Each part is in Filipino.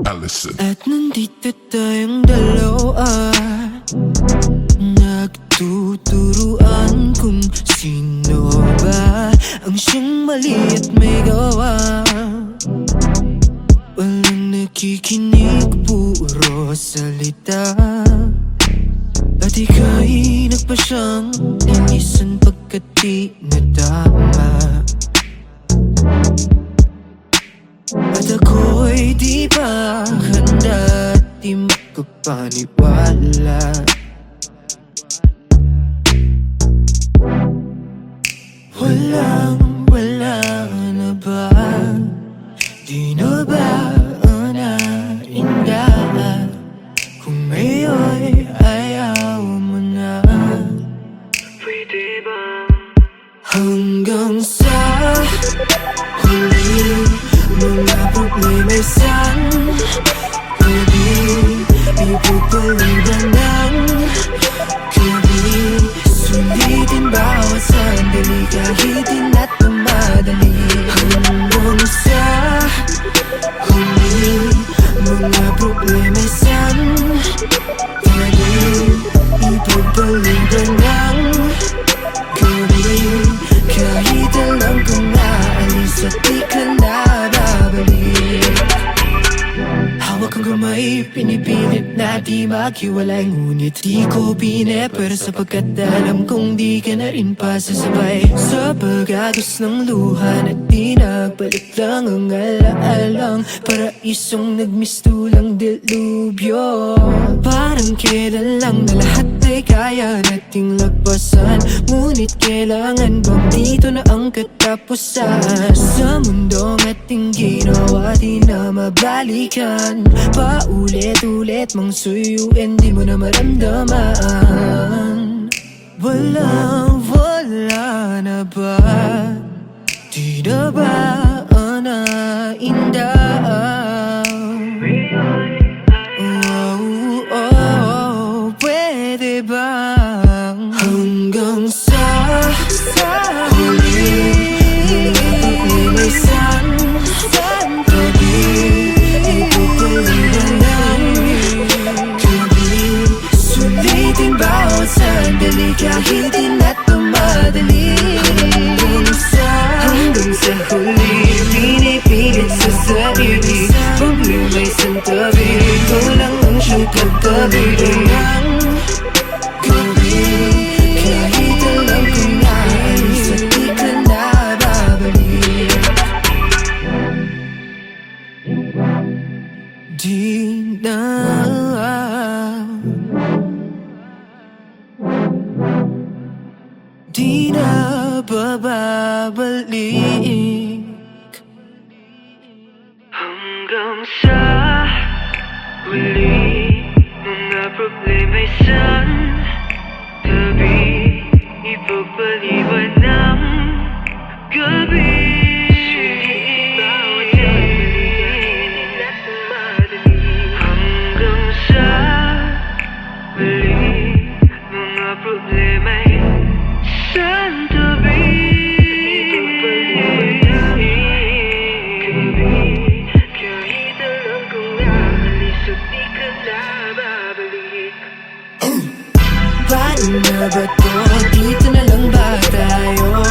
Allison. At nandito tayong dalawa, nagtuturuan kung sino ba ang siyang mali at may gawa. Walang nakikinig, puro salita. At ika'y nagpasyang linisan pagkat di nadama. At ako'y di pa handa at di makapaniwala. Wala na ba? Di na ba nainda? Kung ngayon ayaw mo na, pwede ba hanggang sa huli? Mga problema'y sanggabi, ipagpaliban ng gabi. Sulitin bawat sandali kahit di natin madali. Hanggang sa huli, mga problema'y sanggabi, ipagpaliban ng gabi. Kahit alam kong naalis at di ka na babalik. Hawak ang kamay, pinipilit na di maghiwalay. Ngunit di ko pinepera sapagkat alam kong di ka na rin pasasabay. Sa pag-agos ng luha na di nagbalik lang ang alaalang paraisong nagmistulang dilubyo. Parang kailan lang na lahat ay kaya nating lagpasan. Ngunit kailangan bang dito na ang katapusan? Sa mundong ating ginawa di na mabalikan. Paulit-ulit mang suyuin di mo na maramdaman. Wala na ba? Di na ba nainda? Pwede bang hanggang sa huli? May sanggabi, ipagpaliban ng gabi. Sulitin bawat sandali kahit di na tumadali. Hanggang sa huli, pinipilit sa sarili. Problema'y santabi, ikaw lang ang siyang katabi ng gabi. Kahit alam kong naalis at di ka na babalik. Di na babalik. Hanggang sa huli, mga problema'y santabi, ipagpaliban ng gabi. Bawat sandali na tumadali. Hanggang sa huli, mga problema'y santabi, ipagpaliban ng gabi. Kahit alam kong naalis at di ka na babalik. Paano na ba to? Dito na lang ba tayo?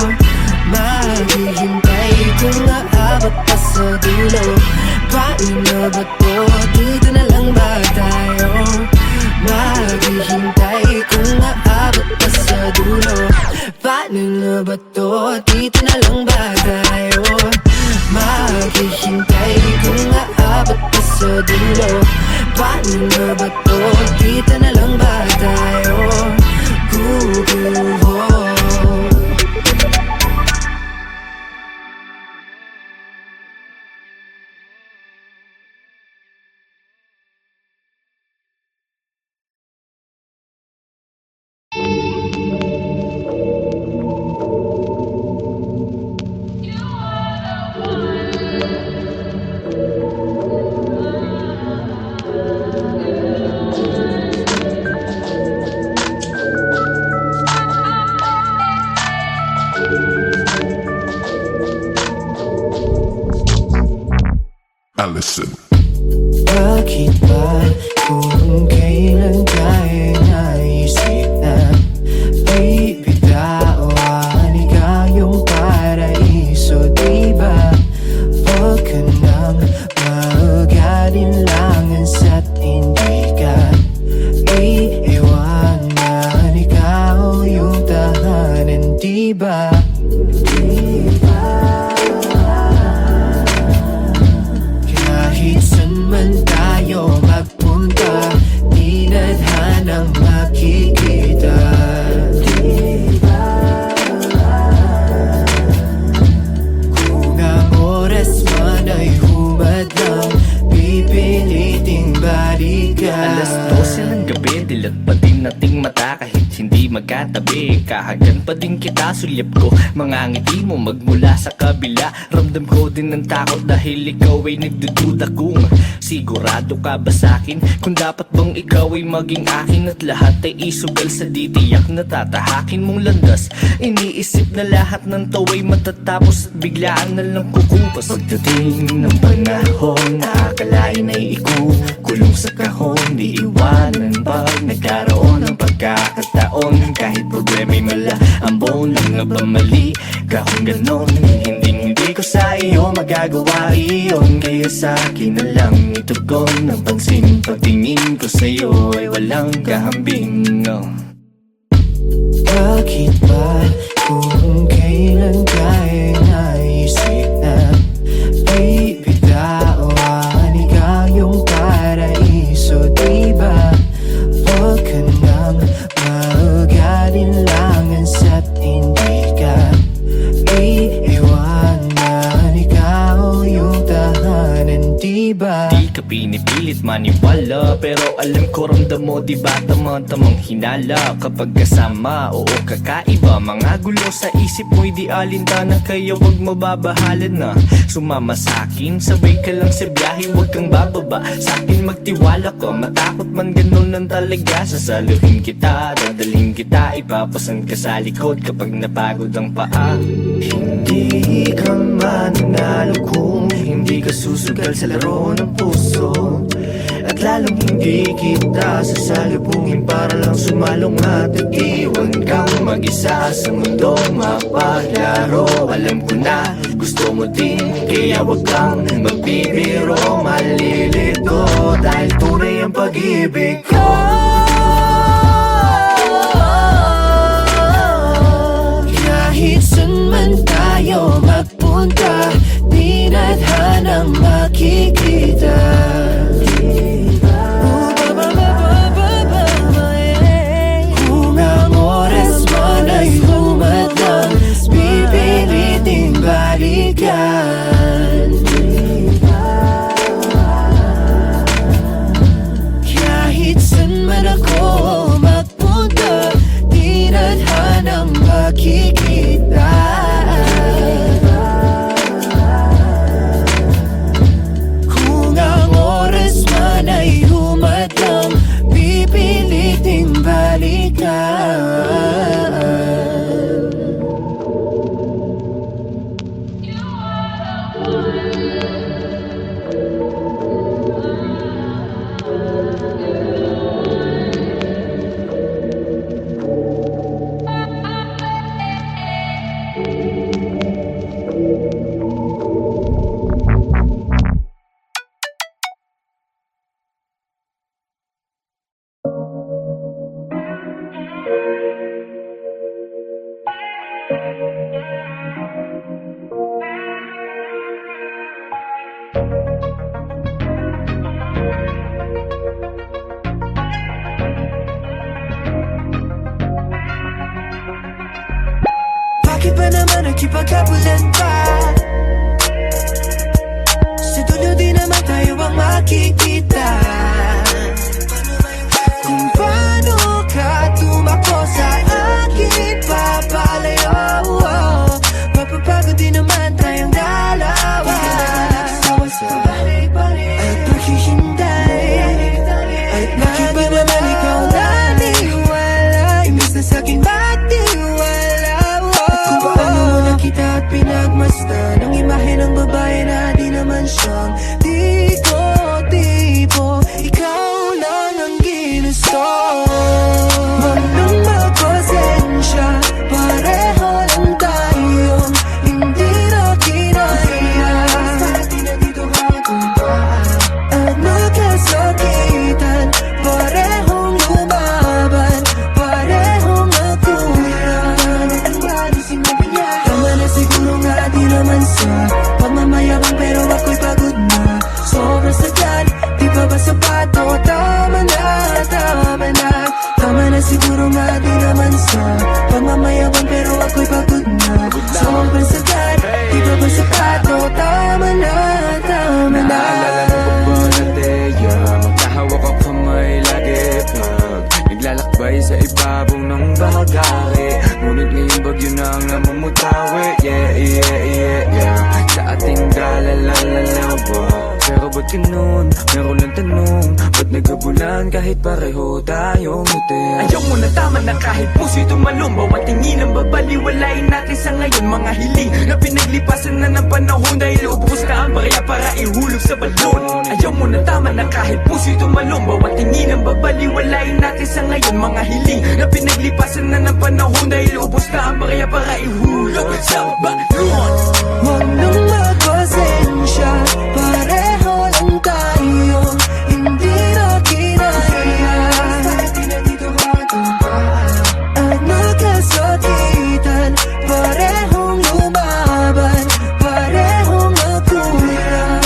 Maghihintay kung aabot pa sa dulo. Paano na ba to? Dito na lang ba tayo? Maghihintay kung aabot pa sa dulo. Paano na ba to? Dito na lang ba tayo? Maghihintay kung aabot pa sa dulo. Paano na ba to? Dito na lang ba tayo? Bakit ba kung kailan tayo naisip na bibitawan ikayong paraiso, diba? Huwag ka nang mag-alinlangan sa't hindi ka iiwanan, ikaw yung tahanan, diba? Kahit saan man tayo magpunta, di nadhanang makikita, diba? Kung ang oras man ay humadlang, pipiliting balikan. Alas 12 ng gabi, dilat pa din nating mata kahit hindi magkatabi. Kahagan pa din kita, sulyap ko mga ngiti mo magmula sa kabila. Ramdam ko din ng takot dahil ikaw ay nagdududa kung sigurado ka ba sa'kin, kung dapat bang ikaw ay maging akin at lahat ay isugal sa ditiyak na tatahakin mong landas. Iniisip na lahat ng tawa'y matatapos at biglaan na lang kukupas. Pagdating ng panahon, nakakalain ay ikukulong sa kahon, di iwanan pag nagkaroon ng pagkakataon. Kahit problema'y mala, ang buong lang nga ba mali? Kahong ganon, hindi ko sa iyo magagawa iyon. Kaya sa akin na lang itugon ang pansin. Pagtingin ko sa iyo ay walang kahambing, no? Bakit ba kung kailan tayo naisip na bibitawan ikayong paraiso, diba? Huwag ka nang mag-alinlangan sa't hindi ka iiwanan, ikaw yung tahanan, diba? Di ka pinipilit maniwala, pero alam ko ramdam mo, diba tamang-tamang hinala kapag kasama, oo kakaiba. Mga gulo sa isip mo'y di alintana, kaya wag mababahalan na sumama sa'kin. Sabay ka lang sa biyahe, wag kang bababa sa'kin, magtiwala ka. Matakot man ganun lang talaga, sasaluhin kita, dadalhin kita, ipapasan ka sa likod kapag napagod ang paa. Hindi ka mananalo kung hindi ka susugal sa laro ng puso, at lalong hindi kita sasalubungin para lang sumalong at iwan kang mag-isa sa mundong mapaglaro. Alam ko na gusto mo din, kaya wag kang magbibiro, malilito dahil tunay ang pag-ibig ko. Kahit saan man tayo magpunta, di nadhanang makikita, kung ang oras man ay humadlang, pipiliting balikan. Kahit saan man ako magpunta, di nadhanang makikita, kung ang oras man ay humadlang, pipiliting balikan. Bakit ba naman nagkipagkabulan pa? Sa dulo di naman tayo ang makikita. Kung paano ka tumakbo sa akin papalayo, mapapagod din naman tayong dalawa. At paghihintay, at bakit ba naman ikaw naniwala? Imbis na sa'kin ba't di wala? Kung paano mo nakita at pinagmasdan ang imahe ng babae na di naman siyang di ko ngayon, meron lang tanong, ba't nagkabulan kahit pareho tayong ngiti? Ayaw mo na, tama na, kahit puso'y tumalong. Bawat tingin ang babaliwalain natin sa ngayon. Mga hiling na pinaglipasan na ng panahon, dahil ubos na ang barya para ihulog sa balon. Ayaw mo na, tama na, kahit puso'y tumalong. Bawat tingin ang babaliwalain natin sa ngayon. Mga hiling na pinaglipasan na ng panahon, dahil ubos na ang barya para ihulog sa balon. Huwag nang magpasensya, pareho lang tayo, hindi na kinaya. At nagkasakitan, parehong lumaban, parehong nagkulang.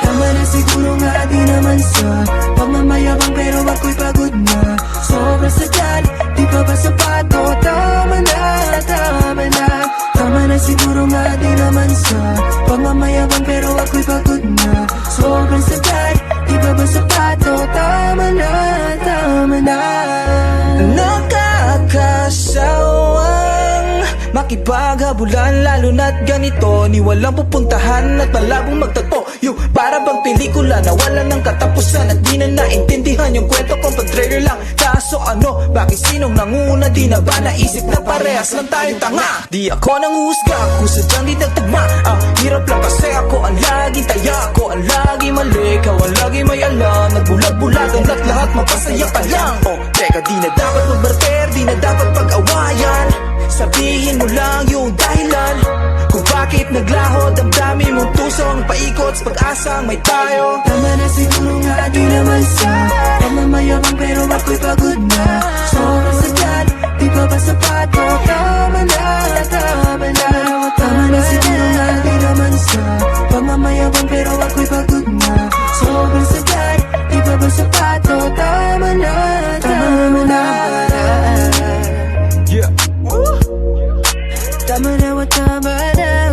Tama na siguro nga, di naman sa pagmamayabang, pero ako'y pagod na. Sobrang sadyan, di pa ba sapato? Tama na, tama na. Tama na siguro nga, di naman sa pagmamayabang, pero ako'y pagod na. Sobrang sagad, di ba ba sapato? Tama na, tama na. Nakakasawang makipaghabulan, lalo na't ganito, ni walang pupuntahan at malabong magtagpo. Yung para bang pelikula na wala ng katapusan, at di na naintindihan yung kwento kung pag-trailer lang. Kaso ano, bakit sinong nanguna? Di na ba naisip na parehas lang tayong tanga? Di ako nanguhusga, kung sadyang di nagtagma. Ang hirap lang kasi ako ang laging taya, ako ang laging mali, ikaw ang laging may alam. Nagbulag-bulagan at lahat mapasaya pa lang. Oh, teka, di na dapat magbarter, di na dapat pag-awayan. Sabihin mo lang yung dahilan kung bakit naglaho damdamin mong tusong paikot sa pag-asang may tayo. Tama na siguro nga, di naman sa pagmamayabang, pero ako'y pagod na. Sobrang sagad, di ba ba sapato? Tama na, tama na. Tama na siguro nga, di naman sa pagmamayabang, pero ako'y pagod na. Sobrang sagad, di ba ba sapato? Tama na, tama na. Yeah. Tama na, tama na.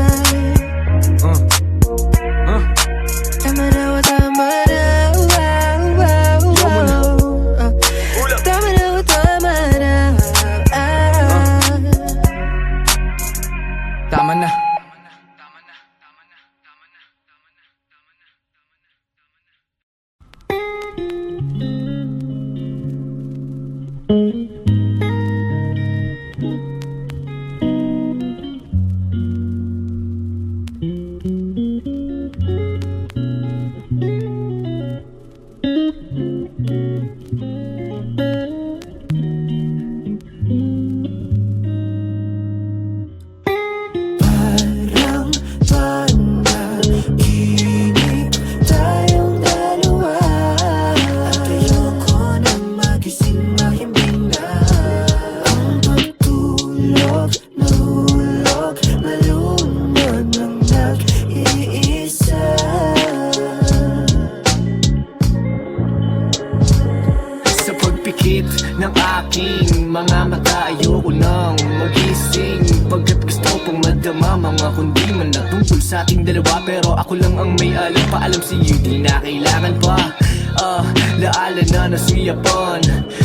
Tama na, tama na. Tama na, tama na. Tama na. Parang panaginip tayong dalawa, at ayoko na magising, mahimbing na ang pagtulog. Nahulog, malunod ng nag-iisa. Sa pagpikit ng aking mga mata, ayoko nang magising, pagkat gusto pong madama mga kundi man na tungkol sa ating dalawa. Pero ako lang ang may alam, paalam sa'yo di na kailangan pa. Laala na nasuyapan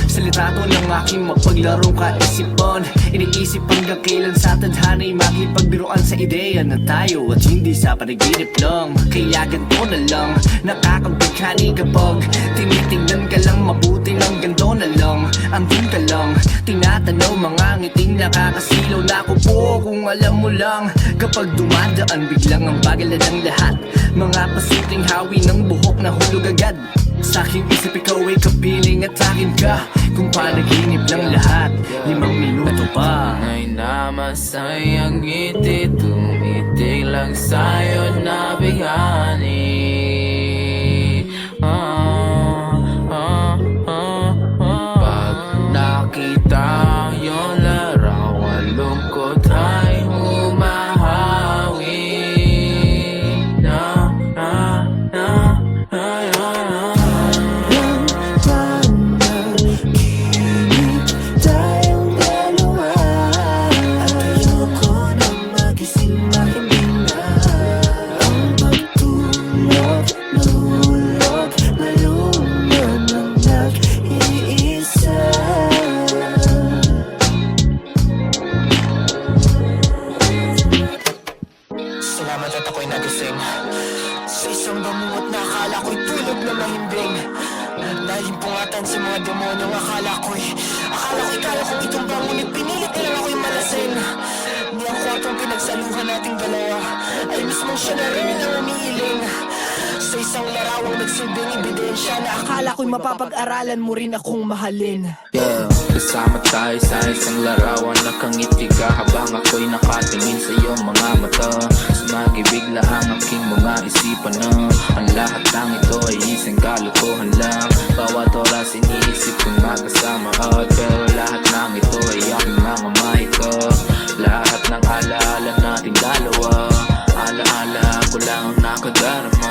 sa litrato ng aking mapaglarong kaisipan. Iniisip hanggang kailan sa tadhana'y makipagbiruan sa ideya na tayo at hindi sa panaginip lang. Kaya ganito na lang, nakakabighani kapag tinitingnan ka lang mabuti ng ganito na lang. Andun ka lang, tinatanaw mga ngiting nakakasilaw na ako po. Kung alam mo lang, kapag dumadaan biglang ang bagal na ng lahat. Mga pasimpleng hawi ng buhok na hulog agad. Sa aking isip ikaw ay kapiling at akin ka. Kung panaginip lang lahat, 5 minuto pa. Ay namasayang ngiti, tumitig lang sa'yo na bighani. Pag nakita yung larawan, lungkot ay humahawi. Panaginip tayong dalawa, at ayoko na magising, mahimbing na ang pagtulog. akala ko'y tulog na mahimbing. Dahil pungatan sa mga demonyong akala ko'y kaya kong itumbang, ngunit pinilit nilang ako'y malasing. Di ang kwartong pinagsaluhan nating dalawa ay mismong siya na rin ang umiiling. Sa isang larawang nagsilbing ebidensya na akala ko'y mapapag-aralan mo rin akong mahalin. Yeah, kasama tayo sa isang larawan. Nakangiti ka habang ako'y nakatingin sa iyong mga mata. Sumagibigla ang aking mga isipan na ang lahat ng ito ay isang kalokohan lang. Bawat oras iniisip kong magkasama at pero lahat ng ito ay aking mga mahika. Lahat ng alaala nating dalawa, alaala ko lang ang nakadarama.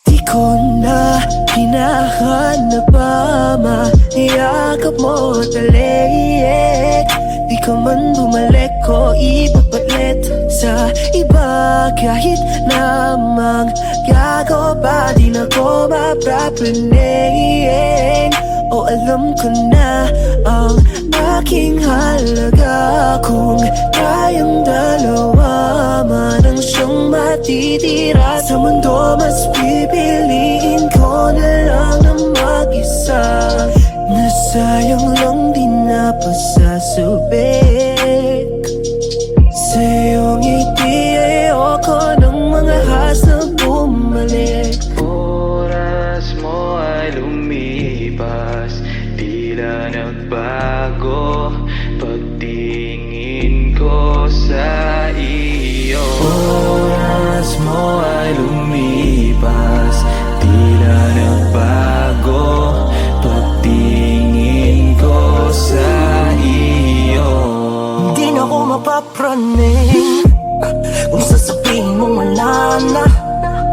Di ko na hinahanap pa maiyakap mo talik. Di ka man bumalik ko ipapalit sa iba. Kahit namang gago pa din ako mapapanig. O alam ko na ang aking halaga. Kung tayong dalawa man ang siyang matitira sa mundo, mas pipiliin ko na lang na mag-isa. Nasayang lang din na pasasubik. Sa iyong ngiti ayoko ng mga hasang bumalik. Oras mo ay lumipas, tila nagbago pagtingin ko sa iyo. Oras mo ay lumipas, tila nagbago pagtingin ko sa iyo. Hindi na ako mapapraning kung sasabihin mong wala na.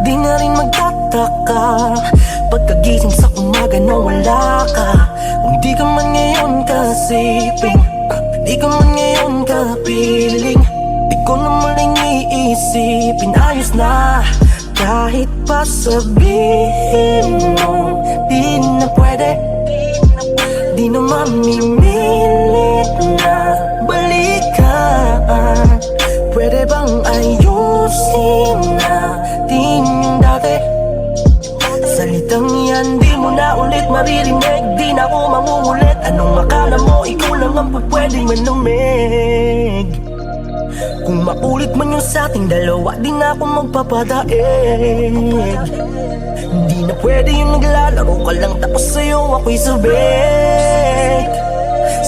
Di na rin magtataka pagkagising sa umaga nung wala ka. Kung di ka man ngayon kasiping, di ka man ngayon kapiling, di ko na muling iisipin. Ayos na kahit pa sabihin mo di na pwede. Di na mamimilit na balikan. Pwede bang ayusin natin yung dati? Salitang yan di mo na ulit maririnig. Di na ako mangungulit. Anong akala mo ikaw lang ang pwedeng manamig? Kung maulit man yung sa ating dalawa, di na ako magpapadaig. Hindi na pwede yung naglalaro ka lang tapos sa'yo ako'y sabik.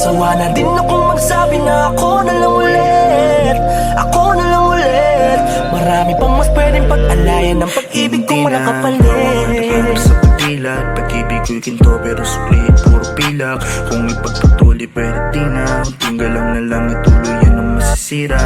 Sawa na din akong magsabi na ako na lang ulit. Ako na lang ulit. Marami pang mas pwedeng pag-alayan ng pag-ibig kung wala kapalit. Sa pagdila at pag-ibig ko'y ginto pero split, puro pilak. Kung ipagpatuloy pwede di na. Tinggal lang na lang ituloy yan ang masisira.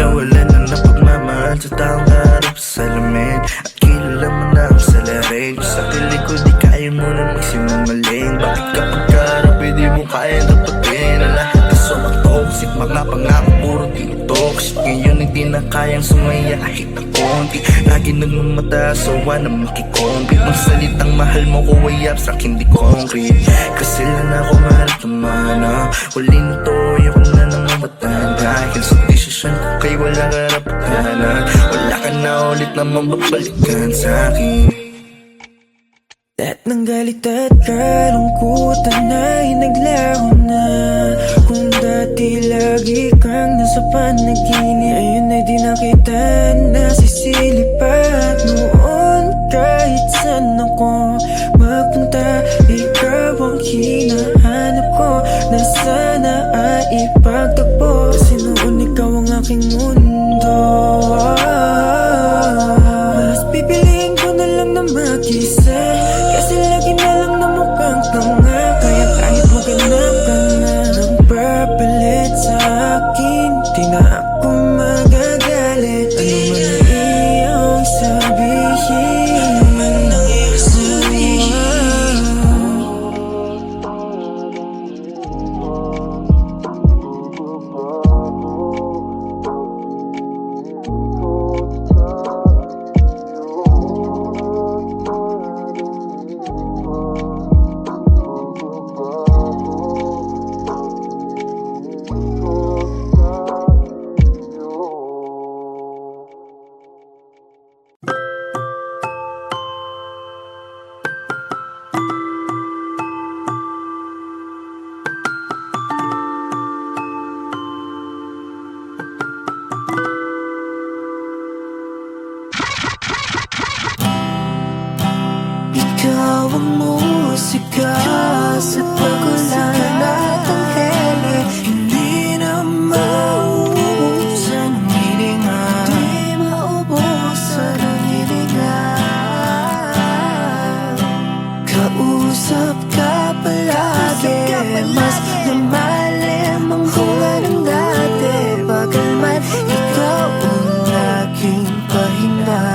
Nawalan na ng pagmamahal sa taong harap sa salamin. At kilala mo na ang salarin. Sa kilig ko di kaya mo na magsimumaling. Bakit kapag karap pwede mo kaya dapatin ang lahat na sobrang toxic. Mga pangako puro di toxic. Ngayon hindi na kayang sumaya kahit na konti. Lagi nagmamata sawa na makikompit. Ang salitang mahal mo ko way up sa'kin di concrete. Kasi lang ako mahal tumana. Huli na to ayoko na nang mabatan. Dahil sa desisyon ko kay wala karapatanan. Wala ka na ulit na mababalikan sa'kin. Lahat ng galit at kalungkutan ay naglaro na. Kung dati lagi kang nasa panaginip, ngayon ay di na kita nasisilip. At noon kahit saan ako magpunta, ikaw ang hinahanap ko. Na sana ay ipagtagpo, kasi noon ikaw ang aking mundo. Mas pipiliin ko na lang na mag-isa, kasi lagi na lang na mukhang tanga. Kaya kahit maghanap ka na ng papalit sa akin, di na ako magagalit. Ano man ang iyong sabihin, ano man ang ikaw ang musika sa tagulan at ang hele. Hindi na mauubusan ng hininga, di maubusan ng hininga. Kausap ka palagi, mas lumalim ang bunga ng dati. Bagalman, ikaw ang aking pahinga,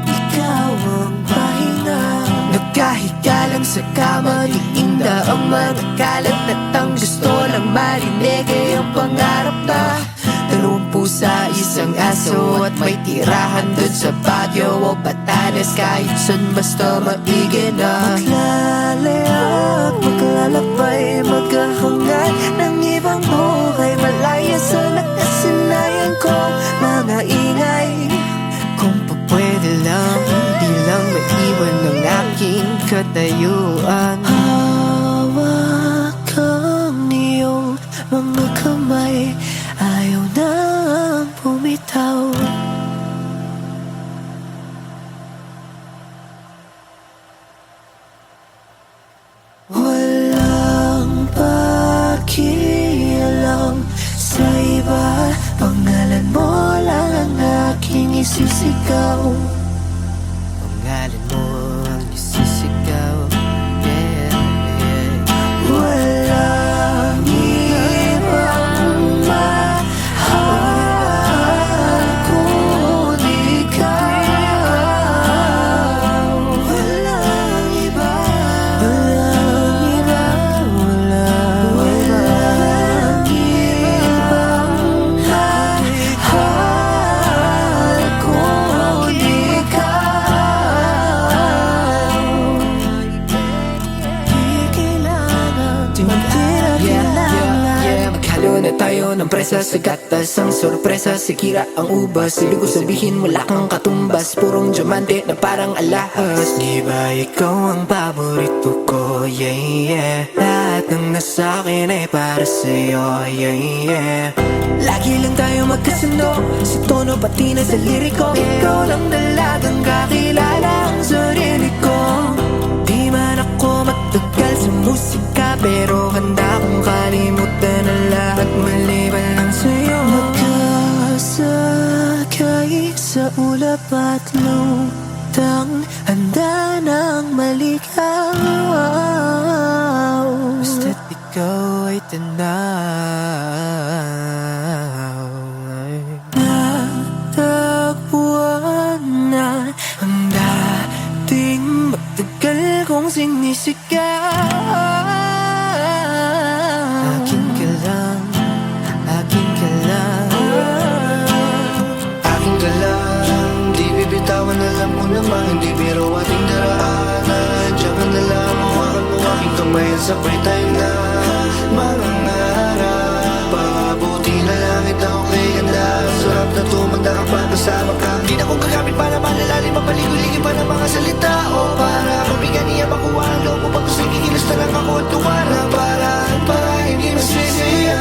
ikaw ang pahinga. Nagkahiga lang sa kama, diinda ang mga kalat at ang gusto lang marinig ay ang pangarap na dalawang pusa, isang aso at may tirahan dun sa Baguio o Batanes. Kahit saan basta maigi na maglalayag, maglalakbay, maghahangad ng ibang buhay, malaya sa nakasanayan kong mga ingay. Kung pa pwede lang, di lang maiwan ng aking katayuan. Hawak ang iyong mga kamay, ayaw nang bumitaw. Walang pakialam sa iba, pangalan mo lang ang aking isisigaw. Pangalan mo ang isisigaw, yeah, yeah. Walang ibang mahal kung ikaw. Walang iba, walang iba, walang ibang mahal kung ikaw. Di kailangan maghalo na tayo ng presa sa gatas, ang sorpresa, sikira ang ubas. Ibig ko sabihin wala kang katumbas, purong diamante na parang alahas. Di ba ikaw ang paborito ko, yeah, yeah. Lahat ng nasa akin ay para sa'yo, yeah, yeah. Lagi lang tayo magkasundo, sa tono pati na sa liriko. Ikaw lang dalagang kakilala ang sarili ko. Di man ako matagal sa musika, pero handa kong kalimutan ang lahat maliban lang sa'yo. Magkasakay sa ulap at lutang, handa nang maligaw. Basta't ikaw ay tanaw. Natagpuan na ang dating matagal kong sinisigaw. Akin ka lang, akin ka lang, akin ka lang. Di bibitawan, alam mo naman, hindi biro ating daraanan. Diyan ka na lang, hawakan mo aking kamay at sabay tayo na mangangarap. Pabuti na langit ako kay ganda, sarap na tumanda kapag kasama ka. Di na kong gagamit para malalalim, mapaligoy-ligay pa ng mga salita, o para mabigan niya makuha ang loob mo. Pag gusto kikilos na lang ako at tumara, para hindi masisiya.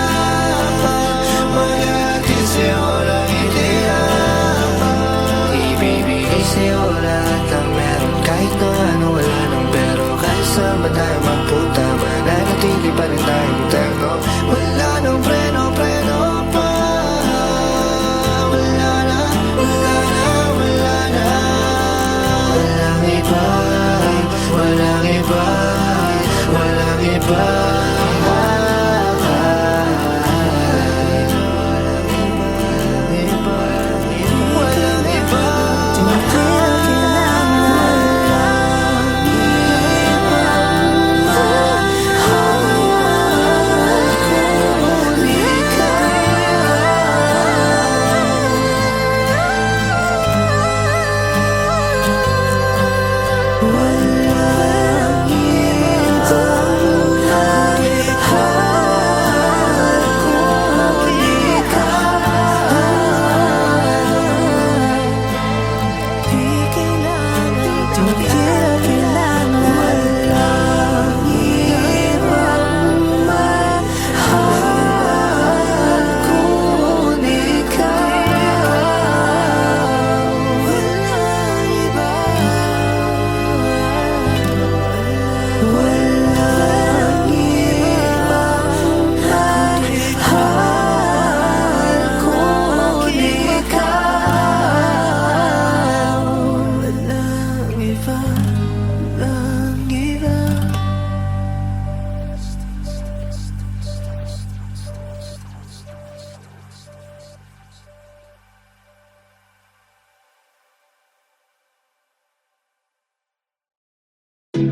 Magatin sa'yo lang ideya, ibibigay sa'yo lahat ang meron. Kahit na ano wala nang pero, kahit saan ba tayo magpunta, mananatili pa rin tayong terno. Wala nang preno pa. Wala na, wala na, wala na. Walang iba, walang iba, walang iba. Walang ibang mahal Ikaw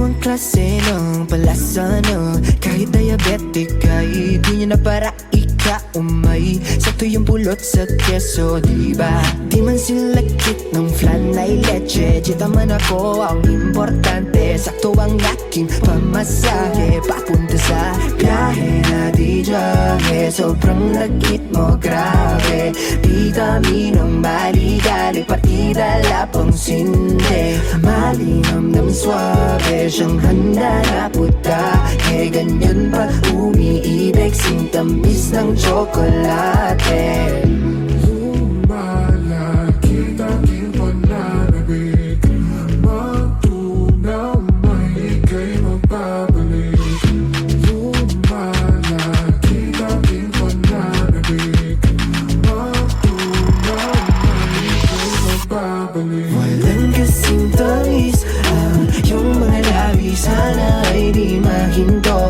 ang klase ng palasa na kahit diabetic ay di niya na para ika-umay. Sakto yung pulot sa keso, diba? Di man sila kit ng flan ay leche. Chita man ako ang importante. Sakto ang aking pamasahe papunta sa biyahe na di jahe. Sobrang lagkit mo, grabe. Vitaminong maligali, pati dala pang sinde. Malinam ng swabe, siyang handa na putahe. Ganyan pa umiibig, sintamis ng tsokolate. Lumalaki tanging pananabik, matunaw may ika'y magbabalik. Lumalaki tanging pananabik, matunaw may ika'y magbabalik. Walang kasing tamis yung mga labi, sana ay di mahinto.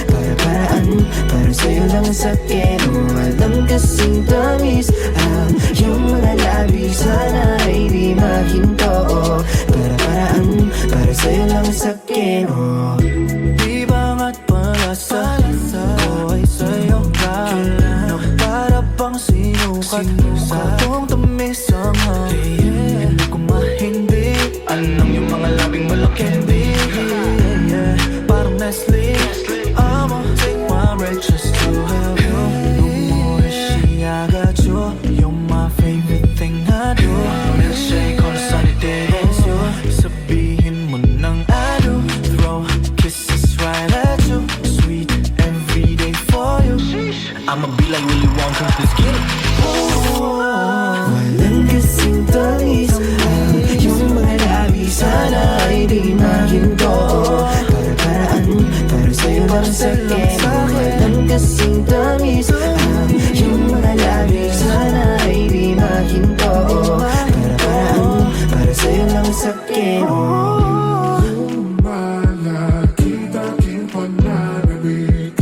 Para-paraan, para sa'yo lang sa akin. Walang kasing tamis yung mga labi, sana ay di mahinto. Para-paraan, para sa'yo lang sa akin. Di ba nga't palasa ko ay sa'yo ka na para bang sinukat sa tong tamis ang hangin. Hindi ko mahindi, anong yung mga labing malaki. Parang Nestle, I'ma take my break just to have you. No more she, I got you. You're my favorite thing I do. Milkshake on a sunny day, it's you. Sabihin mo nang I do. Throw kisses right at you. Sweet every day for you. I'ma be like Willy Wonka, let's get it. Walang kasing tamis yung mga labi, sana ay di mahinto. Para-paraan, para sa'yo lang sa akin. Walang kasing tamis yung mga labi, sana ay di mahinto. Para-paraan, para sa'yo lang sa akin. Lumalaki tanging pananabik,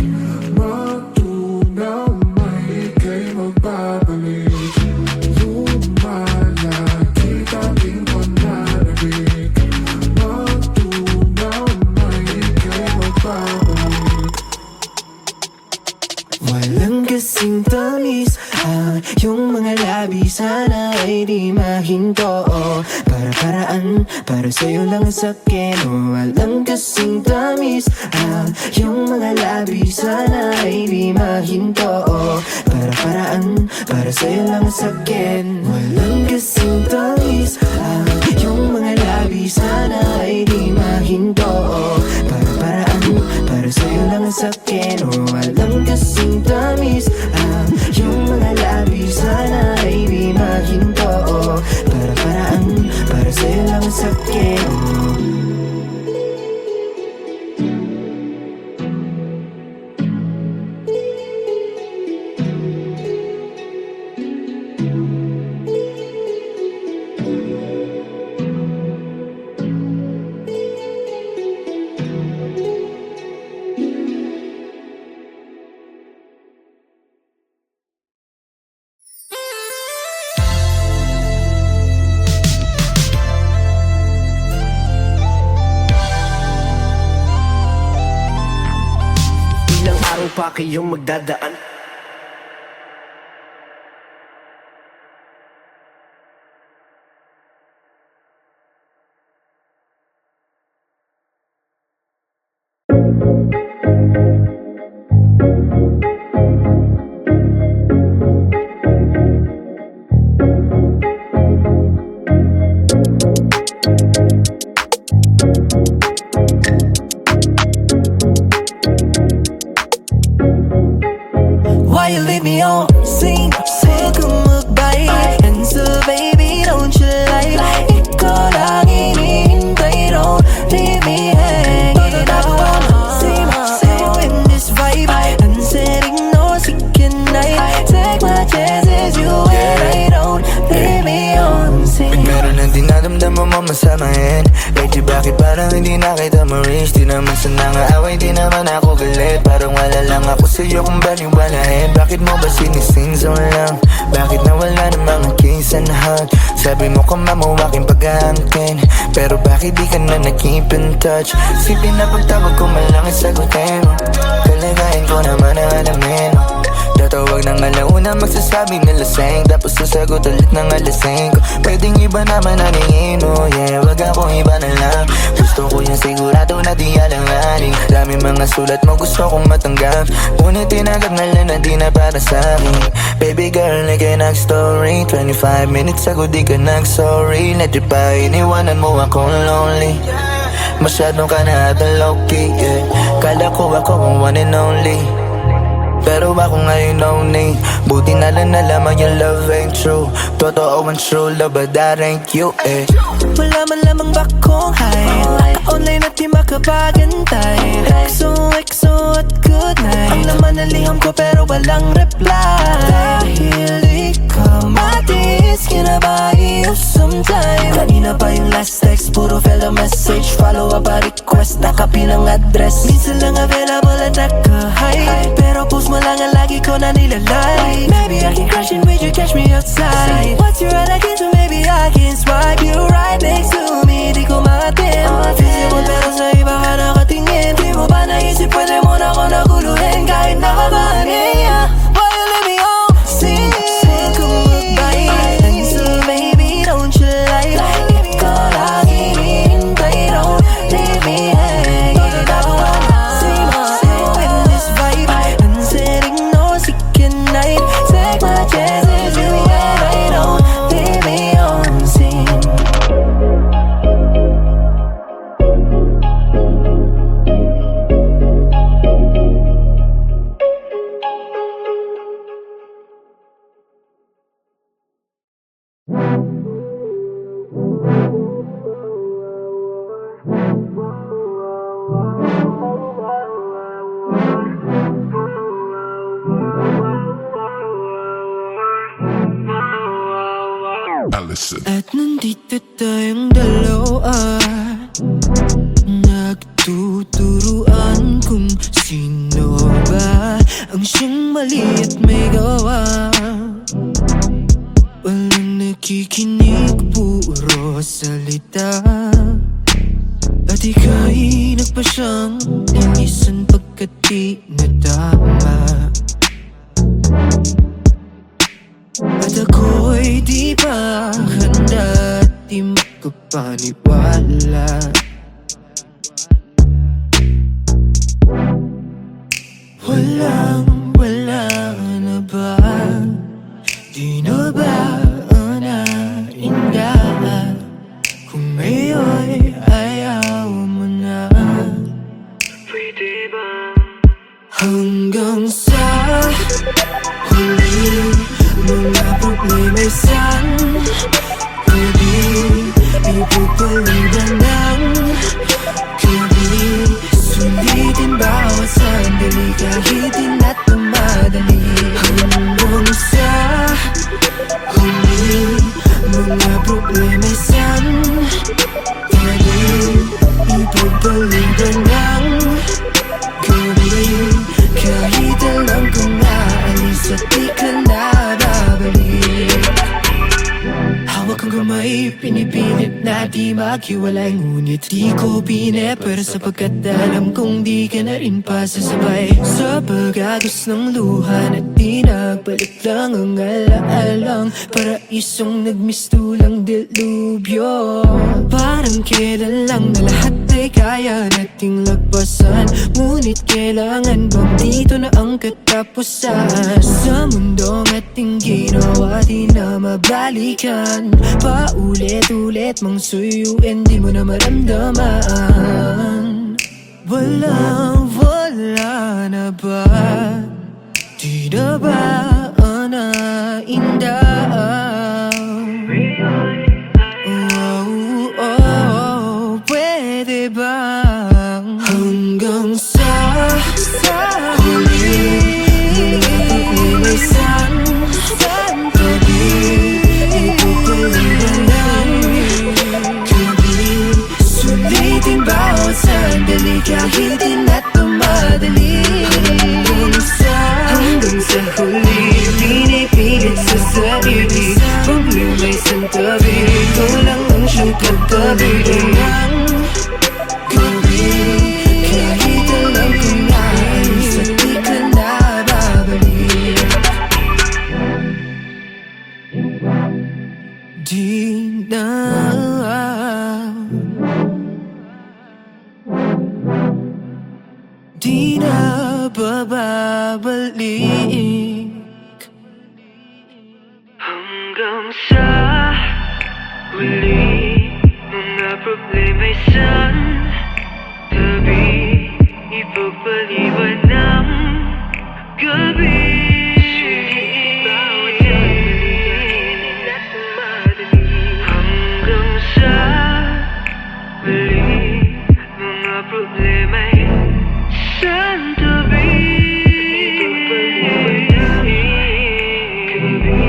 matunaw may ika'y magbabalik. Lumalaki tanging pananabik, matunaw may ika'y magbabalik. Walang kasing tamis yung mga labi, sana ay di mahinto. Para-paraan, para sa'yo lang sa akin. Walang kasing tamis yung mga labi, sana ay di mahinto. Para-paraan, para sa'yo lang sa akin. Walang kasing tamis yung mga labi, sana ay di mahinto. Para-paraan, para sa'yo lang sa akin. Walang kasing tamis yung mga labi, sana ay di mahinto. Para-paraan, para sa'yo lang sa akin. Ilang araw pa kayong magdadaan. Why you leave me on scene? Huwag kang mag-bite. Answer baby, don't you lie. Ikaw lang hinihintay, don't leave me hanging. Todo na po ang same in this vibe. Ang setting no, sige masamahin. Lately bakit parang hindi na kita ma-reach? Di naman sa nangaaway, di naman ako galit. Parang wala lang ako sa'yo kung baliwalahin. Bakit mo ba sinising zone lang? Bakit nawala ng mga kiss and hug? Sabi mo kung mamawaking pag-aangkin, pero bakit di ka na nag-keep in touch? Sipin na pagtawag ko malang isagutin mo. Kalagayan ko naman na alamin mo. Tatawag ng alauna, magsasabi na lasing, tapos sasagot ulit ng alasing ko. Pwedeng iba naman naningin mo, yeah. Wag akong iba na lang. Gusto ko yung sigurado na di alanganin. Dami mga sulat mo gusto kong matanggap, ngunit tinagap na lang na di na para sa'kin. Baby girl, like a nag-story 25 minutes ago di ka nag-sorry. Let you pa iniwanan mo akong lonely. Masyadong ka na ata low-key, yeah. Kala ko ako ang one and only, pero ako ngayon lonely. Buti na lang nalaman yung love ain't true. Totoo ang true love, but that ain't you, eh. Wala man lamang ba kong hide? Naka-online at di makapagantay. XO at good night. Ang laman ng liham ko pero walang reply. Dahil di ka matis, kinabahi you sometime. Kanina pa yung last text, puro fellow message. Follow up a request, nakapilang address. Minsan lang available at naka-hide, pero post mo lang ang lagi ko na nilalike. Maybe I can crash in with you, catch me outside. What's your attitude, so maybe I can swipe you right next to me. Di ko matin physical pero sa iba ka nakatingin. Di mo ba naisip pwede mo na ako naguluhin kahit nakabangin, yeah. Why you let me on scene? Huwag kong magbait, and so baby don't you lie. Ikaw lang hinihintay, don't leave me hanging. Ako ang sa'yo in this vibe, and setting no second night. Take my chances, you and I don't leave me on scene. At nandito tayong dalawa, nagtuturuan kung sino ba ang siyang mali at may gawa. Walang nakikinig, puro salita. At ika'y nagpa siyang linisan pagkat di nadama. At ako'y di pa handa, di makapaniwala. Wala na ba? Di na ba nainda? Kung ngayon ayaw mo na, pwede ba hanggang sa huli? Mga problema'y saan pwede ipagpaliban ng gabi. Sulitin bawat sandali kahit di na tumadali. Hanggang sa huli, mga problema'y saan pwede ipagpaliban ng gabi. Kahit alam kong naalis at di ka na babalik. Hawak ang kamay, pinipilit na di maghiwalay. Ngunit di ko pinepera sapagkat alam kong di ka na rin pasasabay. Sa pag-agos ng luha na di nagbalik lang ang alaalang paraisong nagmistulang dilubyo. Parang kailan lang na lahat ay kaya nating lagpasan, ngunit kailangan bang dito na ang katapusan? Sa mundong ating ginawa di na mabalikan, paulit-ulit mang suyuin di mo na maramdaman. Wala na ba? Di na ba nainda? Pwede bang hanggang sa huli? May saan pwede ipagpaliban ng gabi. ng tabi Ikaw lang ang siyang katabi ng gabi Kahit alam ko na alis at di ka na babalik Di na babalik Hanggang sa huli, mga problema'y santabi Ipagpaliban ng gabi Bawat sandali nasa madali Hanggang sa huli, mga problema'y santabi Ipagpaliban ng gabi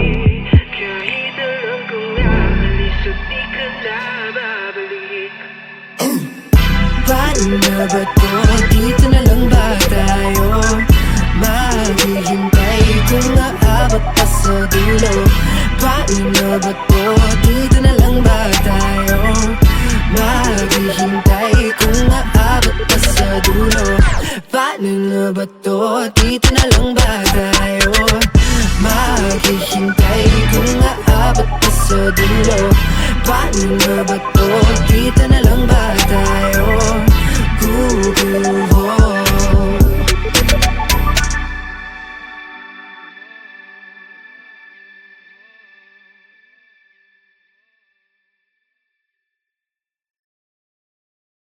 Kahit alam kong aalis at di ka na babalik Paano na ba to? Dito na lang ba tayo? Maghihintay kung aabot pa sa dulo Paano na ba to? Dito na lang ba tayo? Maghihintay kung aabot pa sa dulo Paano na ba to? Dito na lang ba tayo? Maghihintay kung aabot pa sa dulo Paano na ba to? Dito na lang ba tayo? Google